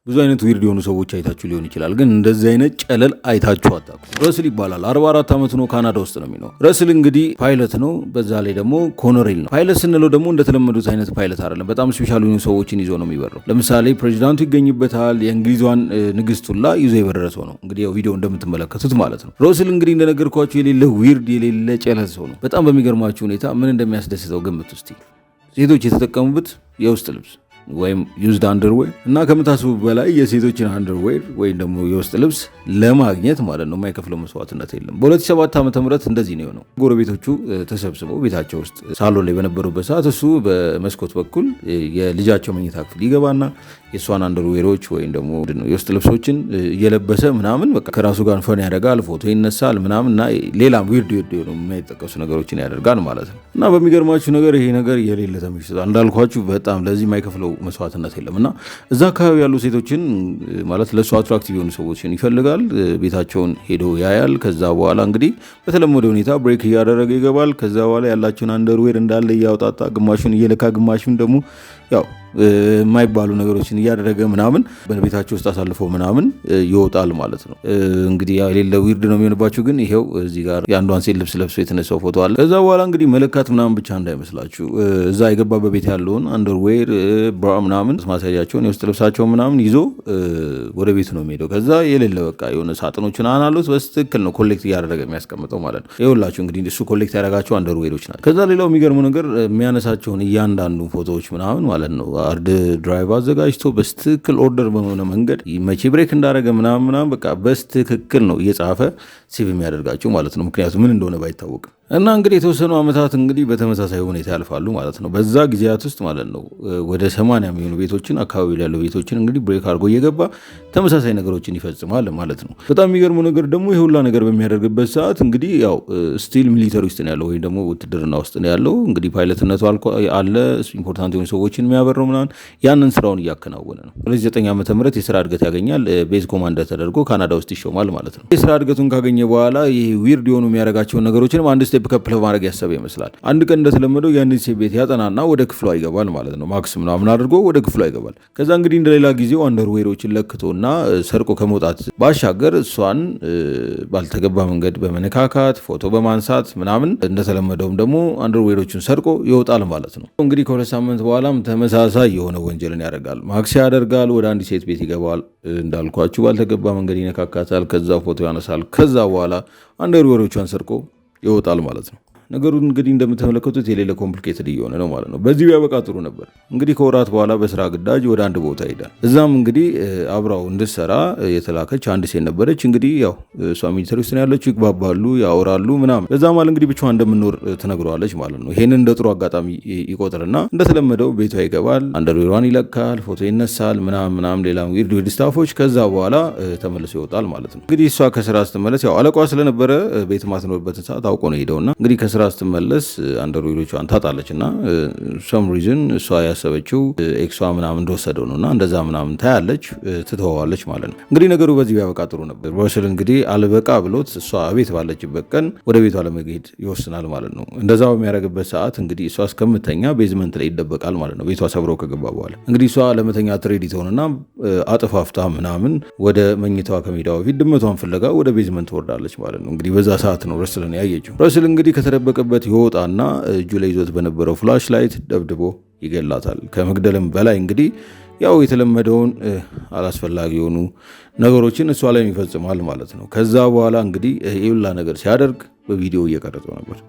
ብዙ አይነት ዊርድ የሆኑ ሰዎች አይታችሁ ሊሆን ይችላል፣ ግን እንደዚህ አይነት ጨለል አይታችሁ አታውቁ። ረስል ይባላል። 44 ዓመቱ ነው። ካናዳ ውስጥ ነው የሚኖር። ረስል እንግዲህ ፓይለት ነው። በዛ ላይ ደግሞ ኮኖሬል ነው። ፓይለት ስንለው ደግሞ እንደተለመዱት አይነት ፓይለት አይደለም። በጣም ስፔሻል የሆኑ ሰዎችን ይዞ ነው የሚበረው። ለምሳሌ ፕሬዚዳንቱ ይገኝበታል። የእንግሊዟን ንግስት ሁላ ይዞ የበረረ ሰው ነው። እንግዲህ ያው ቪዲዮ እንደምትመለከቱት ማለት ነው። ረስል እንግዲህ እንደነገርኳችሁ የሌለ ዊርድ የሌለ ጨለል ሰው ነው። በጣም በሚገርማችሁ ሁኔታ ምን እንደሚያስደስተው ገምቱ እስቲ። ሴቶች የተጠቀሙበት የውስጥ ልብስ ወይም ዩዝድ አንደርዌር እና ከምታስቡ በላይ የሴቶችን አንደርዌር ወይም ደግሞ የውስጥ ልብስ ለማግኘት ማለት ነው የማይከፍለው መስዋዕትነት የለም። በ2007 ዓ.ም እንደዚህ ነው የሆነው። ጎረቤቶቹ ተሰብስበው ቤታቸው ውስጥ ሳሎን ላይ በነበሩበት ሰዓት እሱ በመስኮት በኩል የልጃቸው መኝታ ክፍል ይገባና የእሷን አንደርዌሮች ወይም ደግሞ የውስጥ ልብሶችን እየለበሰ ምናምን በቃ ከራሱ ጋር ፈን ያደርጋል፣ ፎቶ ይነሳል ምናምን እና ሌላም ዊርድ ነው የማይጠቀሱ ነገሮችን ያደርጋል ማለት ነው። እና በሚገርማችሁ ነገር ይሄ ነገር የሌለ ተመችቶታል። እንዳልኳችሁ በጣም ለዚህ የማይከፍለው መስዋዕትነት የለም። እና እዛ አካባቢ ያሉ ሴቶችን ማለት ለእሱ አትራክቲቭ የሆኑ ሰዎችን ይፈልጋል። ቤታቸውን ሄዶ ያያል። ከዛ በኋላ እንግዲህ በተለመደ ሁኔታ ብሬክ እያደረገ ይገባል። ከዛ በኋላ ያላቸውን አንደርዌር እንዳለ እያወጣጣ ግማሹን እየለካ ግማሹን ደግሞ ያው የማይባሉ ነገሮችን እያደረገ ምናምን በቤታቸው ውስጥ አሳልፎ ምናምን ይወጣል ማለት ነው። እንግዲህ የሌለ ዊርድ ነው የሚሆንባችሁ። ግን ይሄው እዚህ ጋር የአንዷን ሴት ልብስ ለብሶ የተነሳው ፎቶ አለ። ከዛ በኋላ እንግዲህ መለካት ምናምን ብቻ እንዳይመስላችሁ እዛ የገባ በቤት ያለውን አንደርዌር ብራ ምናምን ማሳያቸውን የውስጥ ልብሳቸው ምናምን ይዞ ወደ ቤቱ ነው የሚሄደው። ከዛ የሌለ በቃ የሆነ ሳጥኖችን አናሉት በስትክክል ነው ኮሌክት እያደረገ የሚያስቀምጠው ማለት ነው። ይኸውላችሁ እንግዲህ እሱ ኮሌክት ያደረጋቸው አንደርዌሮች ናቸው። ከዛ ሌላው የሚገርመው ነገር የሚያነሳቸውን እያንዳንዱ ፎቶዎች ምናምን ማለት ነው አርድ ድራይቭ አዘጋጅቶ በስትክክል ኦርደር በሆነ መንገድ መቼ ብሬክ እንዳደረገ ምናምን በቃ በስትክክል ነው እየጻፈ ሴቭ የሚያደርጋቸው ማለት ነው። ምክንያቱም ምን እንደሆነ ባይታወቅም እና እንግዲህ የተወሰኑ ዓመታት እንግዲህ በተመሳሳይ ሁኔታ ያልፋሉ ማለት ነው። በዛ ጊዜያት ውስጥ ማለት ነው ወደ 80 የሚሆኑ ቤቶችን አካባቢ ያለው ቤቶችን እንግዲህ ብሬክ አድርጎ እየገባ ተመሳሳይ ነገሮችን ይፈጽማል ማለት ነው። በጣም የሚገርመው ነገር ደግሞ ይሄ ሁላ ነገር በሚያደርግበት ሰዓት እንግዲህ ያው ስቲል ሚሊተሪ ውስጥ ነው ያለው ወይም ደግሞ ውትድርና ውስጥ ነው ያለው። እንግዲህ ፓይለትነቱ አለ፣ ኢምፖርታንት የሆኑ ሰዎችን የሚያበረው ምናምን ያንን ስራውን እያከናወነ ነው። 2009 ዓ.ም የስራ እድገት ያገኛል። ቤዝ ኮማንደር ተደርጎ ካናዳ ውስጥ ይሾማል ማለት ነው። የስራ እድገቱን ካገኘ በኋላ ይሄ ዊርድ የሆኑ የሚያደርጋቸውን ነገሮችንም አንድ ስቴፕ ከፍ ለማድረግ ያሰበ ይመስላል። አንድ ቀን እንደተለመደው ያንን ሴት ቤት ያጠናና ወደ ክፍሏ ይገባል ማለት ነው። ማክስ ምናምን አድርጎ ወደ ክፍሏ ይገባል። ከዛ እንግዲህ እንደሌላ ጊዜው አንደርዌሮችን ለክቶና ሰርቆ ከመውጣት ባሻገር እሷን ባልተገባ መንገድ በመነካካት ፎቶ በማንሳት ምናምን እንደተለመደውም ደግሞ አንደርዌሮችን ሰርቆ ይወጣል ማለት ነው። እንግዲህ ከሁለት ሳምንት በኋላም ተመሳሳይ የሆነ ወንጀልን ያደርጋል። ማክስ ያደርጋል። ወደ አንድ ሴት ቤት ይገባል። እንዳልኳችሁ ባልተገባ መንገድ ይነካካታል። ከዛ ፎቶ ያነሳል። ከዛ በኋላ አንደርዌሮቿን ሰርቆ ይወጣል ማለት ነው። ነገሩ እንግዲህ እንደምትመለከቱት የሌለ ኮምፕሊኬትድ እየሆነ ነው ማለት ነው። በዚህ ቢያበቃ ጥሩ ነበር። እንግዲህ ከወራት በኋላ በስራ ግዳጅ ወደ አንድ ቦታ ይሄዳል። እዛም እንግዲህ አብራው እንድትሰራ የተላከች አንድ ሴት ነበረች። እንግዲህ ያው እሷ ሚሊተሪ ውስጥ ነው ያለችው። ይግባባሉ፣ ያወራሉ ምናምን። በዛ ማለት እንግዲህ ብቻዋን እንደምኖር ትነግረዋለች ማለት ነው። ይሄንን እንደ ጥሩ አጋጣሚ ይቆጥርና እንደተለመደው ቤቷ ይገባል። አንደርዌሯን ይለካል፣ ፎቶ ይነሳል ምናምን ሌላ ዊርድ ስታፎች። ከዛ በኋላ ተመልሶ ይወጣል ማለት ነው። እንግዲህ እሷ ከስራ ስትመለስ ያው አለቋ ስለነበረ ቤት ማትኖርበትን ሰዓት አውቆ ነው ሄደውና እንግዲህ ከስራ ስትመለስ አንደርዌሮቿን ታጣለች እና ሰም ሪዝን እሷ ያሰበችው ኤክሷ ምናምን እንደወሰደው ነው እና እንደዛ ምናምን ታያለች፣ ትተዋዋለች ማለት ነው። እንግዲህ ነገሩ በዚህ ቢያበቃ ጥሩ ነበር። ረስል እንግዲህ አልበቃ ብሎት እሷ ቤት ባለችበት ቀን ወደ ቤቷ ለመሄድ ይወስናል ማለት ነው። እንደዛ በሚያደርግበት ሰዓት እንግዲህ እሷ እስከምተኛ ቤዝመንት ላይ ይደበቃል ማለት ነው። ቤቷ ሰብረው ከገባ በኋላ እንግዲህ እሷ ለመተኛ ትሬድ ትሆንና አጥፋፍታ ምናምን ወደ መኝታዋ ከሜዳዋ በፊት ድመቷን ፍለጋ ወደ ቤዝመንት ትወርዳለች ማለት ነው። እንግዲህ በዛ ሰዓት ነው ረስልን ያየችው። ረስል እንግዲህ ከተደበቀበት ይወጣና እጁ ላይ ይዞት በነበረው ፍላሽ ላይት ደብድቦ ይገላታል። ከመግደልም በላይ እንግዲህ ያው የተለመደውን አላስፈላጊ የሆኑ ነገሮችን እሷ ላይ ይፈጽማል ማለት ነው። ከዛ በኋላ እንግዲህ ይሁላ ነገር ሲያደርግ በቪዲዮ እየቀረጸው ነበር።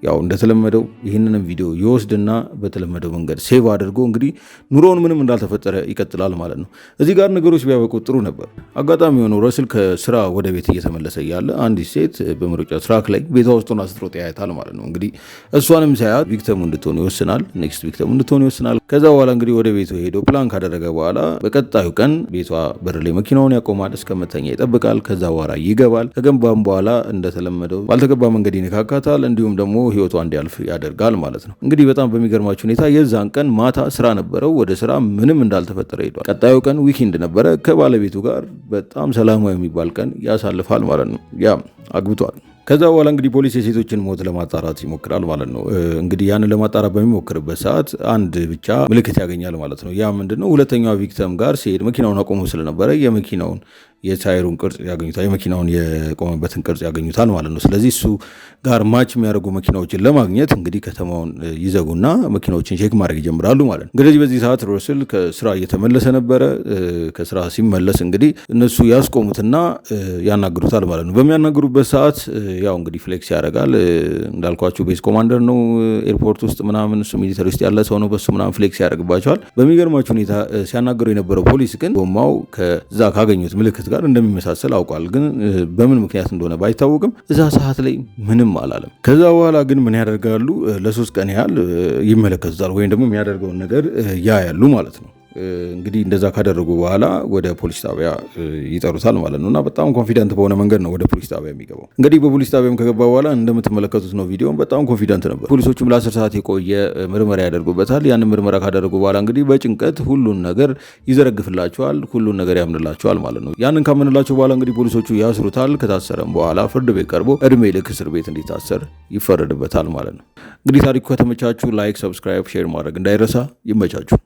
ያው እንደተለመደው ይህንንም ቪዲዮ ይወስድና በተለመደው መንገድ ሴቭ አድርጎ እንግዲህ ኑሮውን ምንም እንዳልተፈጠረ ይቀጥላል ማለት ነው። እዚህ ጋር ነገሮች ቢያበቁ ጥሩ ነበር። አጋጣሚ የሆነው ረስል ከስራ ወደ ቤት እየተመለሰ እያለ አንዲት ሴት በመሮጫ ትራክ ላይ ቤቷ ውስጥ ሆና ስትሮጥ ያያታል ማለት ነው። እንግዲህ እሷንም ሳያት ቪክተሙ እንድትሆን ይወስናል። ኔክስት ቪክተሙ እንድትሆን ይወስናል። ከዛ በኋላ እንግዲህ ወደ ቤቱ ሄዶ ፕላን ካደረገ በኋላ በቀጣዩ ቀን ቤቷ በር ላይ መኪናውን ያቆማል። እስከመተኛ ይጠብቃል። ከዛ በኋላ ይገባል። ከገባም በኋላ እንደተለመደው ባልተገባ መንገድ ይነካካታል። እንዲሁም ደግሞ ህይወቷ እንዲያልፍ ያደርጋል ማለት ነው። እንግዲህ በጣም በሚገርማችሁ ሁኔታ የዛን ቀን ማታ ስራ ነበረው። ወደ ስራ ምንም እንዳልተፈጠረ ሄዷል። ቀጣዩ ቀን ዊኬንድ ነበረ። ከባለቤቱ ጋር በጣም ሰላማዊ የሚባል ቀን ያሳልፋል ማለት ነው። ያ አግብቷል። ከዛ በኋላ እንግዲህ ፖሊስ የሴቶችን ሞት ለማጣራት ይሞክራል ማለት ነው። እንግዲህ ያንን ለማጣራት በሚሞክርበት ሰዓት አንድ ብቻ ምልክት ያገኛል ማለት ነው። ያ ምንድነው? ሁለተኛዋ ቪክተም ጋር ሲሄድ መኪናውን አቆሞ ስለነበረ የመኪናውን የታይሩን ቅርጽ ያገኙታል፣ የመኪናውን የቆመበትን ቅርጽ ያገኙታል ማለት ነው። ስለዚህ እሱ ጋር ማች የሚያደርጉ መኪናዎችን ለማግኘት እንግዲህ ከተማውን ይዘጉና መኪናዎችን ቼክ ማድረግ ይጀምራሉ ማለት ነው። እንግዲህ በዚህ ሰዓት ረስል ከስራ እየተመለሰ ነበረ። ከስራ ሲመለስ እንግዲህ እነሱ ያስቆሙትና ያናግሩታል ማለት ነው። በሚያናግሩበት ሰዓት ያው እንግዲህ ፍሌክስ ያደርጋል። እንዳልኳቸው ቤዝ ኮማንደር ነው ኤርፖርት ውስጥ ምናምን፣ እሱ ሚሊተሪ ውስጥ ያለ ሰው ነው። በሱ ምናምን ፍሌክስ ያደርግባቸዋል። በሚገርማቸው ሁኔታ ሲያናገረው የነበረው ፖሊስ ግን ጎማው ከዛ ካገኙት ምልክት ጋር እንደሚመሳሰል አውቋል። ግን በምን ምክንያት እንደሆነ ባይታወቅም እዛ ሰዓት ላይ ምንም አላለም። ከዛ በኋላ ግን ምን ያደርጋሉ? ለ3 ቀን ያህል ይመለከቱታል ወይም ደግሞ የሚያደርገውን ነገር ያያሉ ማለት ነው። እንግዲህ እንደዛ ካደረጉ በኋላ ወደ ፖሊስ ጣቢያ ይጠሩታል ማለት ነው። እና በጣም ኮንፊደንት በሆነ መንገድ ነው ወደ ፖሊስ ጣቢያ የሚገባው። እንግዲህ በፖሊስ ጣቢያም ከገባ በኋላ እንደምትመለከቱት ነው ቪዲዮን፣ በጣም ኮንፊደንት ነበር። ፖሊሶቹም ለ10 ሰዓት የቆየ ምርመራ ያደርጉበታል። ያንን ምርመራ ካደረጉ በኋላ እንግዲህ በጭንቀት ሁሉን ነገር ይዘረግፍላቸዋል፣ ሁሉን ነገር ያምንላቸዋል ማለት ነው። ያንን ካመንላቸው በኋላ እንግዲህ ፖሊሶቹ ያስሩታል። ከታሰረም በኋላ ፍርድ ቤት ቀርቦ እድሜ ልክ እስር ቤት እንዲታሰር ይፈረድበታል ማለት ነው። እንግዲህ ታሪኩ ከተመቻችሁ ላይክ፣ ሰብስክራይብ፣ ሼር ማድረግ እንዳይረሳ። ይመቻችሁ።